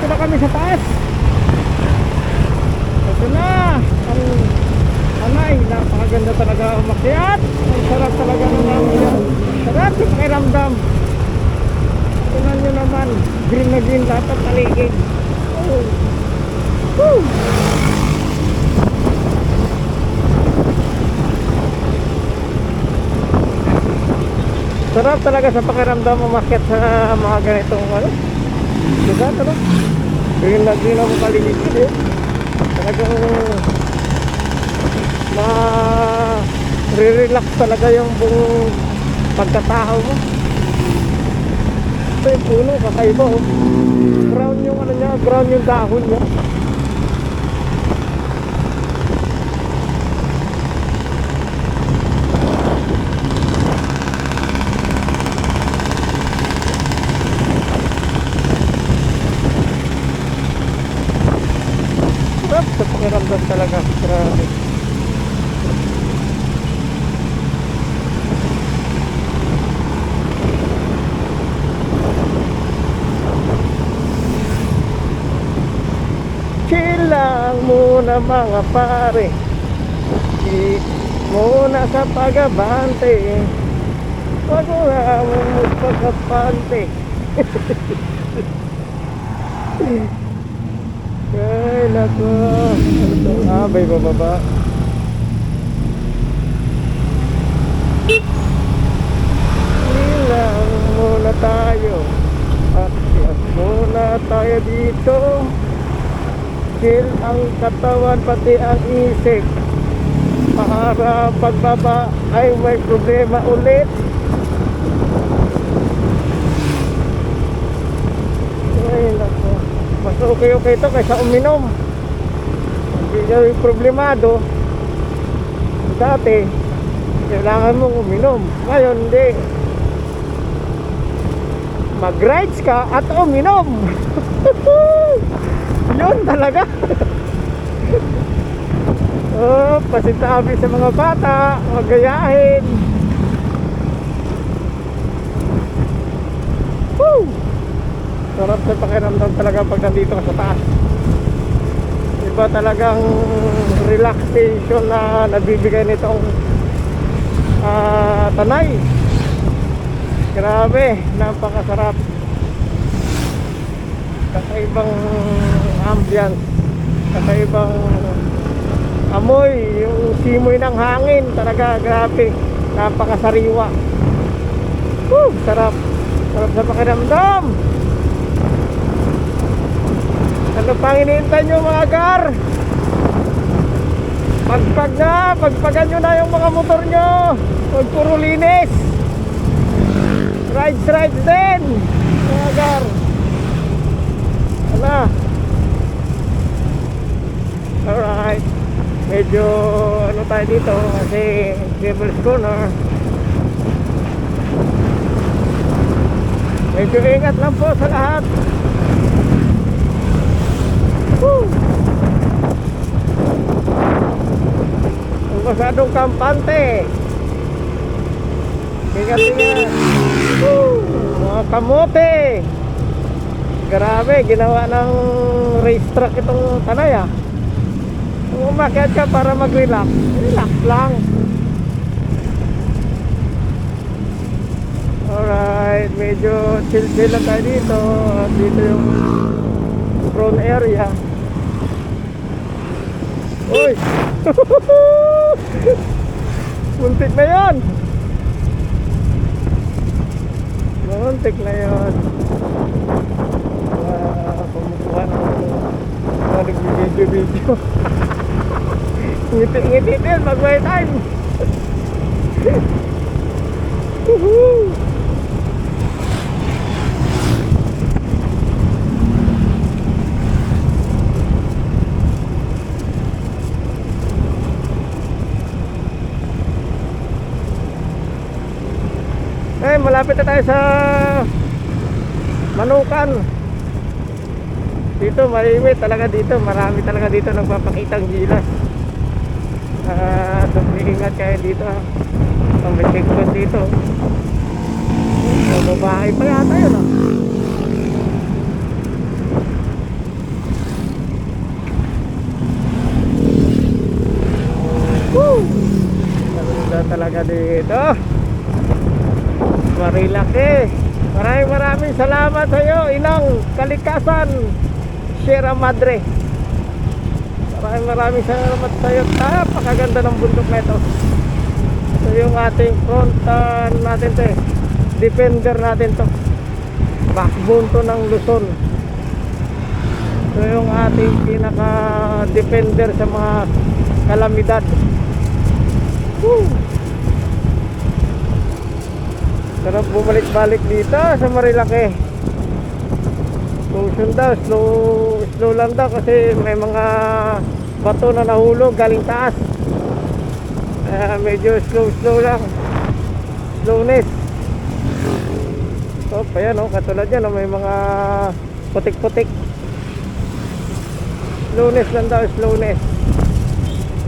nandito na kami sa taas. Ito na ang Tanay. Napakaganda talaga umakyat. Ang sarap talaga ng ambiance. Sarap sa pakiramdam. Tingnan nyo naman, green na green lahat ang paligid. Oh. Woo! Sarap talaga sa pakiramdam umakyat sa mga ganitong ano. Diba? Ano? Green na green ang paligid eh. Talagang re-relax talaga yung buong pagkatao mo. Ito yung puno, kakaiba oh. Brown yung ano niya, brown yung dahon niya. Sarap sa pakiramdam talaga. Grabe. Chill lang muna mga pare, di muna sa pagabante, wag mo nga mong pagkapante. Ay nako, abay bababa. Chill lang muna tayo, akyat muna tayo dito. Chill ang katawan pati ang isip, para pagbaba ay may problema ulit. Ay nako, mas okay ito kaysa uminom. Hindi yung problemado. Dati kailangan mong uminom, ngayon hindi. Mag-rides ka at uminom. Yun talaga. Oh, pasintabi sa mga bata, magayahin. Woo! Sarap sa pakiramdam talaga pag nandito ka sa taas. Iba talagang relaxation na nabibigay nitong Tanay. Grabe, napakasarap. Kakaibang ambience, kakaibang amoy, yung simoy ng hangin talaga, grabe, napakasariwa. Woo, sarap, sarap sa pakiramdam. Ano pang hinihintay nyo mga gar? Pagpagan nyo na yung mga motor nyo, huwag puro linis. Rides din mga gar. Alright, medyo ano tayo dito kasi Devil's Corner. Medyo ingat lang po sa lahat. Woo! Ang masyadong kampante, ingat. Woo! Mga kamote. Grabe, ginawa ng racetrack itong Tanay ah. Kung umakyat ka para mag-relax, relax lang. Alright, medyo chill lang tayo dito. At dito yung front area. Uy! Muntik na yan! Muntik na yan. Kumukuha ng nag-video. Ngiti-ngiti din mag-way time. Eh, malapit na tayo sa Manukan. Dito malimit talaga dito, marami talaga dito nagpapakitang gilas. So ingat kayo dito ha. Ang may checkpoint dito. Babae pa yata yun talaga dito. Marilaki. Maraming salamat sa iyo, Inang Kalikasan, Sierra Madre. Maraming salamat sa iyo. Napakaganda ng bundok na ito. Ito yung ating front natin to eh. Defender natin to. Backbone to ng Luzon. Ito yung ating pinaka defender sa mga kalamidad. Woo! Sarap bumalik-balik dito sa Marilaki. Motion daw, slow lang daw kasi may mga bato na nahulog galing taas. Medyo slow lang. Slowness. So, pa yan, katulad yan, may mga putik-putik. Slowness lang daw, slowness.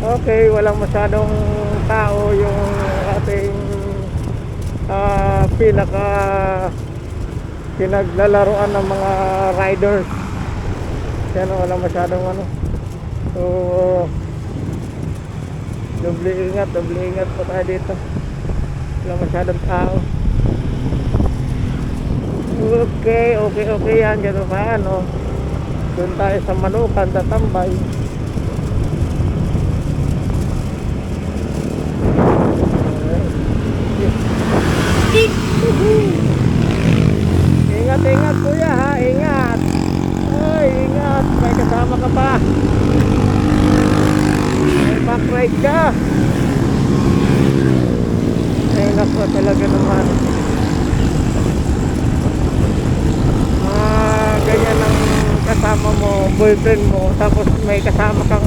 Okay, walang masyadong tao yung ating pinaka pinaglalaroan ng mga riders. Yan, walang masyadong ano. So, doble ingat po tayo dito. Walang masyadong tao. Okay yan, gano'n pa ano. Doon tayo sa Manukan, tatambay. Ingat kuya ha, ingat. Ay, ingat, may kasama ka pa. May back ride ka. Ay nako, talaga naman. Ganyan ang kasama mo, boyfriend mo, tapos may kasama kang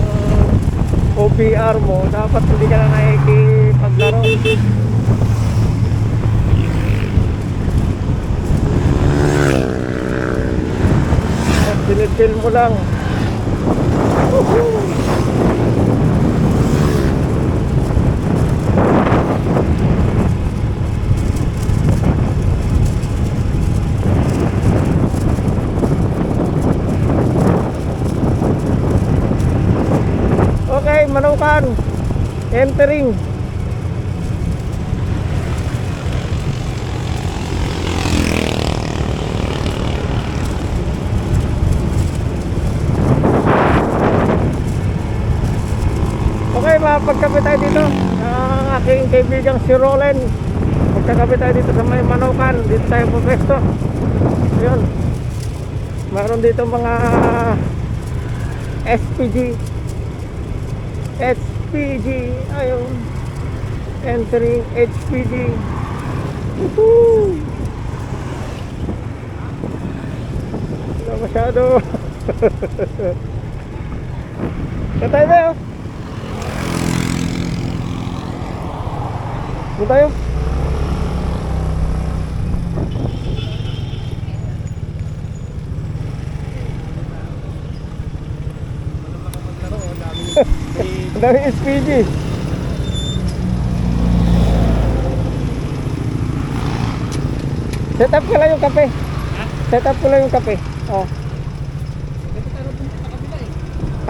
OPR mo, dapat hindi ka na nakikipaglaro. Sinitil mo lang. Okay, Manukan entering. Okay, mapagkape tayo dito. Ang aking kaibigang si Roland. Magkakape tayo dito sa may Manukan. Dito tayo po pwesto. Ayun. Mayroon dito mga SPG. Ayun. Entering HPG. Woohoo! Wala masyado. Katay ba yun? Doon tayo. Ang dami SPG. Set up ko lang yung kape. Set up ko lang yung kape. Oh.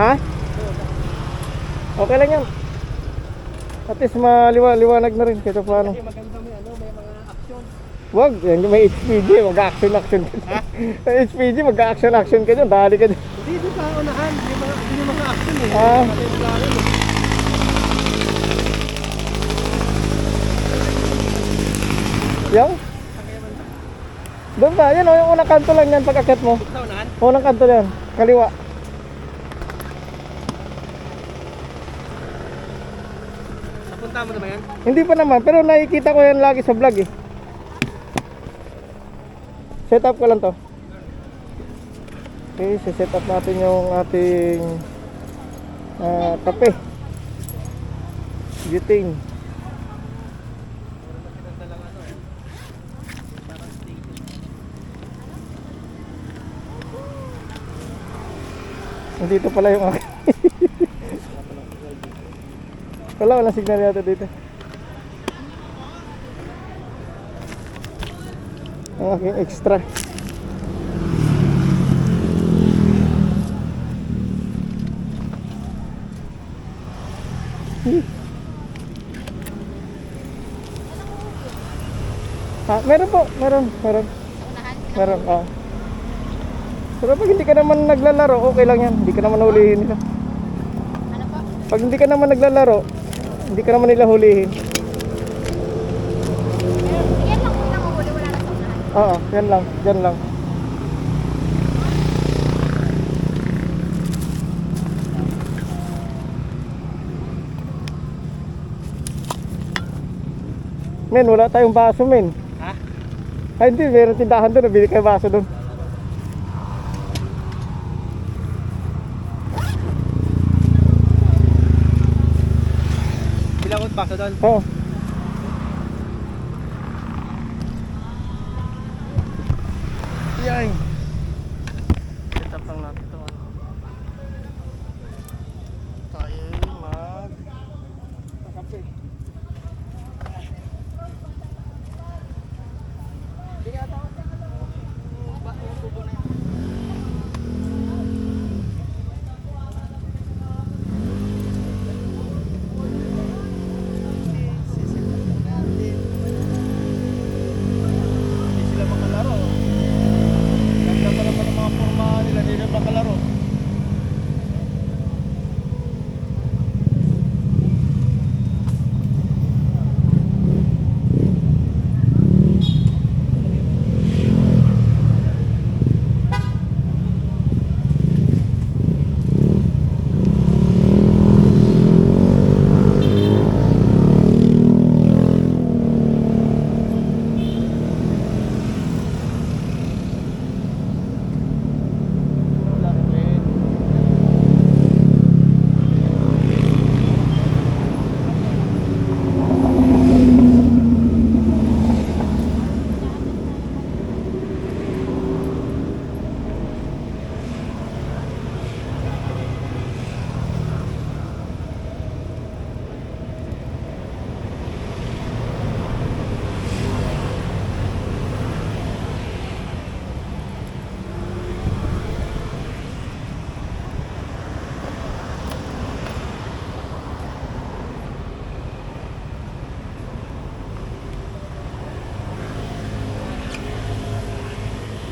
Ha? Okay lang yan. At least maliwanag na rin kahit paano. Kasi maganda may mga action. Wag, yan may HPG, mag-action ka. May HPG, mag-action ka dyan, dali ka dyan. Hindi, doon sa unahan, yung mga action eh. Ah. Yung? Doon ba? Yan o, yung unang kanto lang yan pag-akit mo. Sa unahan? Unang kanto yan, kaliwa. Napunta mo na ba yan? Hindi pa naman, pero nakikita ko yan lagi sa vlog eh. Set up ko lang to. Okay, set up natin yung ating kape. Butane. Dito pala yung aking walang signal yata dito. Ang aking extra. Meron po, meron. Unahan? Meron, Pero pag hindi ka naman naglalaro, okay lang yan. Hindi ka naman hulihin nila. Ano po? Pag hindi ka naman naglalaro, hindi ka naman nila hulihin. Yan lang po nanguhuli, wala na sa unahan. Oo, yan lang, yan lang. Men, wala tayong baso, men. Ha? Ay, hindi, meron tindahan doon. Nabili kayo baso doon. Bilang ko baso doon. Oo. Yay. Set up lang natin ito. Tayo mag-kape. Hindi sila makalaro. Ganda pa naman ang mga forma nila, hindi na makalaro.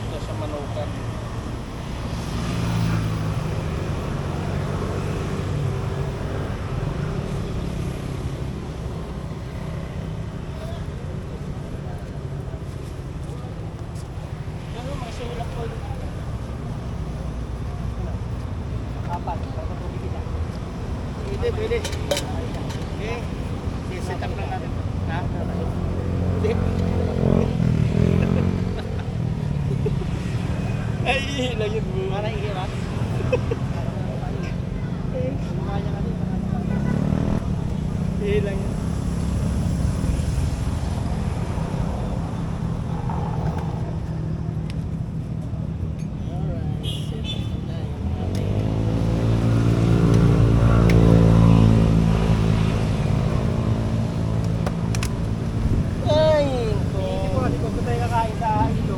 Ito sa Manukan. Ano, mga sulak ko. Apat, para tubig kita. Pwede, pwede. Okay. Set up lang natin. Ha? Hindi. Ay, ihilang yun mo. Para ihilang? Mukha niya kasi. Ihilang yun. Ay, hindi ko tayo kakain sa ilo.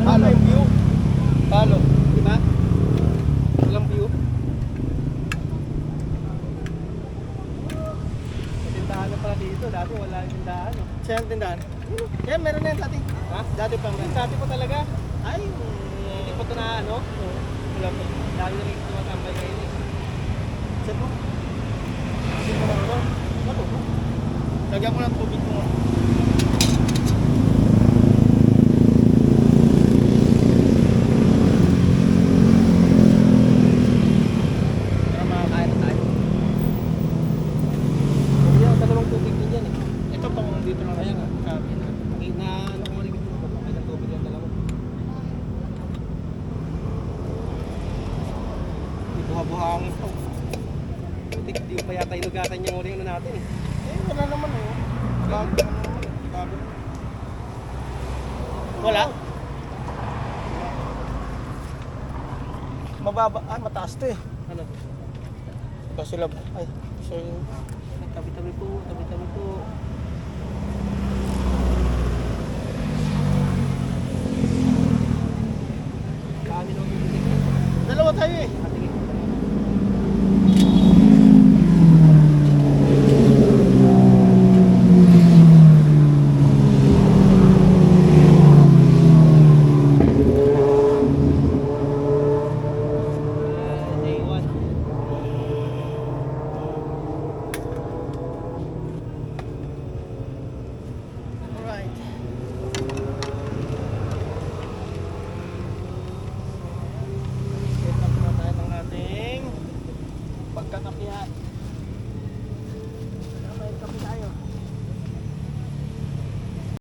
Ano yung view? Palo, di ba? Walang view. May tindahan na pala dito. Dati wala yung tindahan. Saan tindahan? Yan, meron na yan dati. Ha? Dati pa meron. Dati pa talaga. Ay, hindi pa ito na ano? Wala pa. Dati na rin ito matambay kayo eh. Saan mo? Saan mo na ako? Ano mo? Lagyan ko ng tubig mo. Para makakain na tayo. Yan, dalawang tubig din yan eh. Ito pang dito lang kasi sabi na. Na ano ko maligid mo. May ng tubig yan dalawa. May buha-buhangin ito. Hindi pa yata inugatan yung uling ano natin eh. Wala naman eh. Bago naman. Bago. Wala? Mababa. Mataas to eh. Ano to? Kasi lab. Ay. So, tabi-tabi po. Tabi-tabi po. Kami nung bibili. Dalawa tayo eh.